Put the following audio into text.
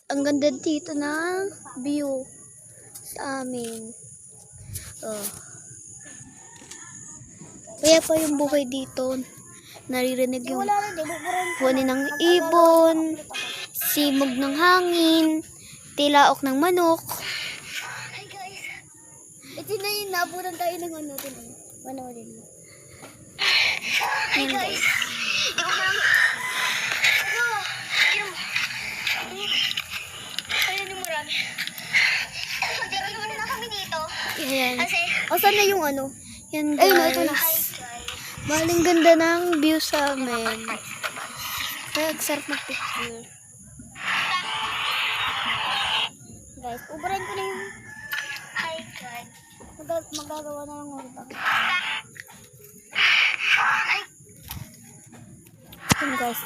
ang ganda dito ng view sa amin. Oh. Kaya pa yung buhay dito. Naririnig yung huni ng ibon, simog ng hangin, tilaok ng manok. Hi guys. Ito na yung nabutan tayo ng ano din. Panoorin mo. Hi guys. Di ko lang. Ayun yung marami. Magkaroon naman na kami dito. Ayan. Kasi, Saan na yung ano? Yan ayun na, ito na. guys. Maling ganda ng view sa amin. Kaya sarap mag-picture. Guys, ubaran ko na yung hi guys. Magagawa na lang ako. Yan guys.